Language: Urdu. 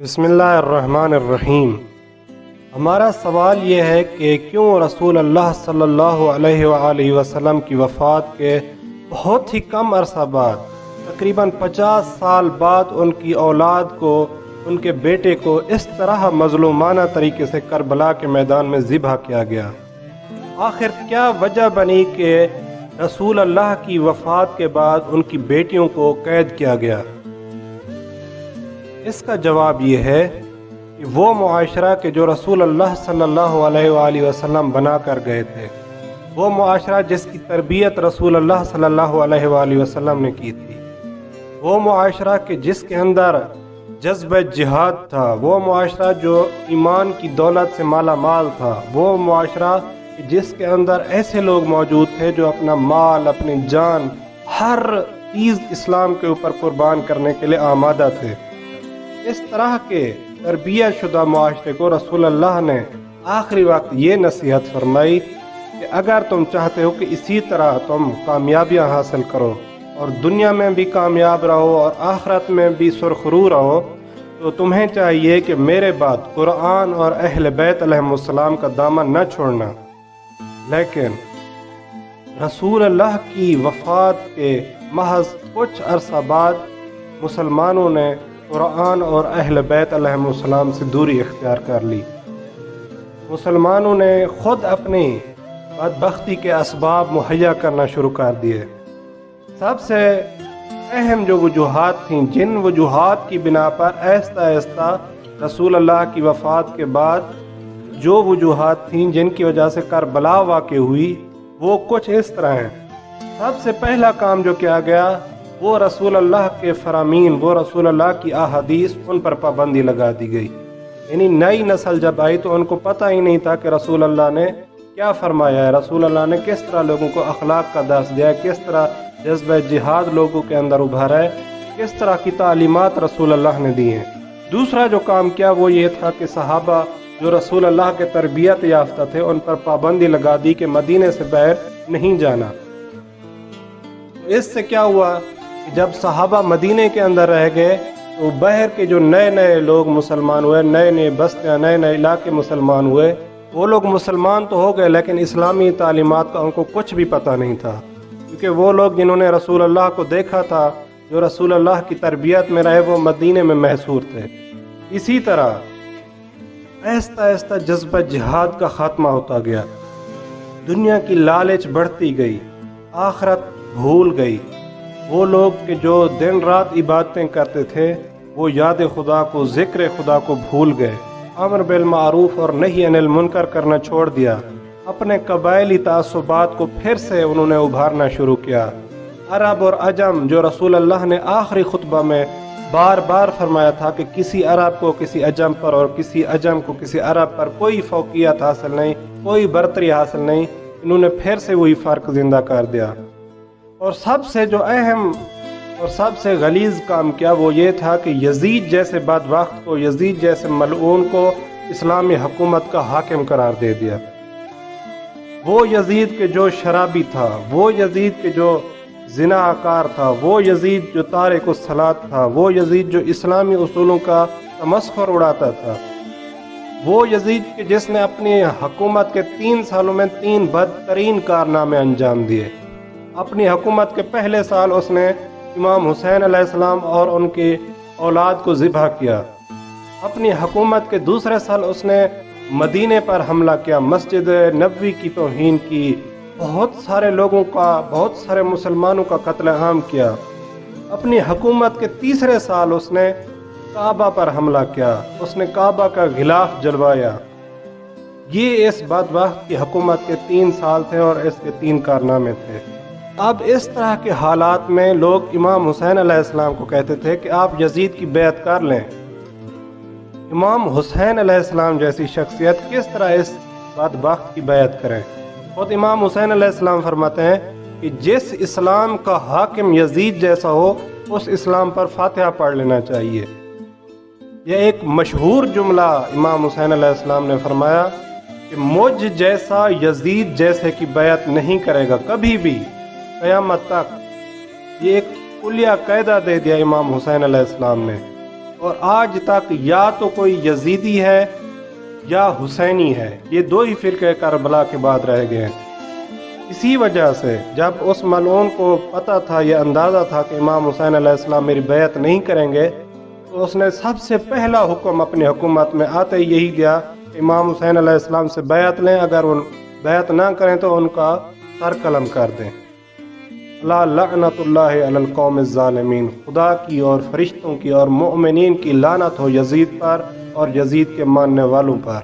بسم اللہ الرحمن الرحیم۔ ہمارا سوال یہ ہے کہ کیوں رسول اللہ صلی اللہ علیہ وآلہ وسلم کی وفات کے بہت ہی کم عرصہ بعد تقریباً 50 سال بعد ان کی اولاد کو، ان کے بیٹے کو اس طرح مظلومانہ طریقے سے کربلا کے میدان میں ذبح کیا گیا؟ آخر کیا وجہ بنی کہ رسول اللہ کی وفات کے بعد ان کی بیٹیوں کو قید کیا گیا؟ اس کا جواب یہ ہے کہ وہ معاشرہ کہ جو رسول اللہ صلی اللہ علیہ وآلہ وسلم بنا کر گئے تھے، وہ معاشرہ جس کی تربیت رسول اللہ صلی اللہ علیہ وآلہ وسلم نے کی تھی، وہ معاشرہ کہ جس کے اندر جذبہ جہاد تھا، وہ معاشرہ جو ایمان کی دولت سے مالا مال تھا، وہ معاشرہ کہ جس کے اندر ایسے لوگ موجود تھے جو اپنا مال، اپنی جان، ہر چیز اسلام کے اوپر قربان کرنے کے لیے آمادہ تھے، اس طرح کے تربیت شدہ معاشرے کو رسول اللہ نے آخری وقت یہ نصیحت فرمائی کہ اگر تم چاہتے ہو کہ اسی طرح تم کامیابیاں حاصل کرو اور دنیا میں بھی کامیاب رہو اور آخرت میں بھی سرخرو رہو، تو تمہیں چاہیے کہ میرے بعد قرآن اور اہل بیت علیہم السلام کا دامن نہ چھوڑنا۔ لیکن رسول اللہ کی وفات کے محض کچھ عرصہ بعد مسلمانوں نے قرآن اور اہل بیت علیہم السلام سے دوری اختیار کر لی۔ مسلمانوں نے خود اپنی بدبختی کے اسباب مہیا کرنا شروع کر دیے۔ سب سے اہم جو وجوہات تھیں، جن وجوہات کی بنا پر آہستہ آہستہ رسول اللہ کی وفات کے بعد جو وجوہات تھیں جن کی وجہ سے کربلا واقع ہوئی، وہ کچھ اس طرح ہیں۔ سب سے پہلا کام جو کیا گیا وہ رسول اللہ کے فرامین، وہ رسول اللہ کی احادیث، ان پر پابندی لگا دی گئی۔ یعنی نئی نسل جب آئی تو ان کو پتہ ہی نہیں تھا کہ رسول اللہ نے کیا فرمایا ہے، رسول اللہ نے کس طرح لوگوں کو اخلاق کا درس دیا ہے، کس طرح جذبہ جہاد لوگوں کے اندر ابھارا ہے، کس طرح کی تعلیمات رسول اللہ نے دی ہیں۔ دوسرا جو کام کیا وہ یہ تھا کہ صحابہ جو رسول اللہ کے تربیت یافتہ تھے ان پر پابندی لگا دی کہ مدینے سے باہر نہیں جانا۔ اس سے کیا ہوا کہ جب صحابہ مدینے کے اندر رہ گئے تو باہر کے جو نئے لوگ مسلمان ہوئے، نئے بستیاں، نئے علاقے مسلمان ہوئے، وہ لوگ مسلمان تو ہو گئے لیکن اسلامی تعلیمات کا ان کو کچھ بھی پتہ نہیں تھا، کیونکہ وہ لوگ جنہوں نے رسول اللہ کو دیکھا تھا، جو رسول اللہ کی تربیت میں رہے، وہ مدینے میں محصور تھے۔ اسی طرح آہستہ آہستہ جذبہ جہاد کا خاتمہ ہوتا گیا، دنیا کی لالچ بڑھتی گئی، آخرت بھول گئی۔ وہ لوگ کہ جو دن رات عبادتیں کرتے تھے وہ یاد خدا کو، ذکر خدا کو بھول گئے، امر بالمعروف اور نہی عن المنکر کرنا چھوڑ دیا، اپنے قبائلی تعصبات کو پھر سے انہوں نے ابھارنا شروع کیا۔ عرب اور عجم جو رسول اللہ نے آخری خطبہ میں بار بار فرمایا تھا کہ کسی عرب کو کسی عجم پر اور کسی عجم کو کسی عرب پر کوئی فوقیت حاصل نہیں، کوئی برتری حاصل نہیں، انہوں نے پھر سے وہی فرق زندہ کر دیا۔ اور سب سے جو اہم اور سب سے غلیظ کام کیا وہ یہ تھا کہ یزید جیسے بدبخت کو، یزید جیسے ملعون کو اسلامی حکومت کا حاکم قرار دے دیا۔ وہ یزید کے جو شرابی تھا، وہ یزید کے جو زنا کار تھا، وہ یزید جو تارک الصلاۃ تھا، وہ یزید جو اسلامی اصولوں کا تمسخر اڑاتا تھا، وہ یزید کے جس نے اپنی حکومت کے 3 سالوں میں 3 بدترین کارنامے انجام دیے۔ اپنی حکومت کے پہلے سال اس نے امام حسین علیہ السلام اور ان کی اولاد کو ذبح کیا۔ اپنی حکومت کے دوسرے سال اس نے مدینے پر حملہ کیا، مسجد نبوی کی توہین کی، بہت سارے لوگوں کا، بہت سارے مسلمانوں کا قتل عام کیا۔ اپنی حکومت کے تیسرے سال اس نے کعبہ پر حملہ کیا، اس نے کعبہ کا غلاف جلوایا۔ یہ اس بدبخت کی حکومت کے 3 سال تھے اور اس کے 3 کارنامے تھے۔ اب اس طرح کے حالات میں لوگ امام حسین علیہ السلام کو کہتے تھے کہ آپ یزید کی بیعت کر لیں۔ امام حسین علیہ السلام جیسی شخصیت کس طرح اس بدبخت کی بیعت کریں؟ خود امام حسین علیہ السلام فرماتے ہیں کہ جس اسلام کا حاکم یزید جیسا ہو اس اسلام پر فاتحہ پڑھ لینا چاہیے۔ یہ ایک مشہور جملہ امام حسین علیہ السلام نے فرمایا کہ مجھ جیسا یزید جیسے کی بیعت نہیں کرے گا کبھی بھی قیامت تک۔ یہ ایک کلیہ قاعدہ دے دیا امام حسین علیہ السلام نے۔ اور آج تک یا تو کوئی یزیدی ہے یا حسینی ہے، یہ دو ہی فرقے کربلا کے بعد رہ گئے ہیں۔ اسی وجہ سے جب اس ملعون کو پتہ تھا، یہ اندازہ تھا کہ امام حسین علیہ السلام میری بیعت نہیں کریں گے، تو اس نے سب سے پہلا حکم اپنی حکومت میں آتے ہی یہی دیا کہ امام حسین علیہ السلام سے بیعت لیں، اگر ان بیعت نہ کریں تو ان کا سر قلم کر دیں۔ لا لعنت اللہ علی القوم الظالمین، خدا کی اور فرشتوں کی اور مؤمنین کی لعنت ہو یزید پر اور یزید کے ماننے والوں پر۔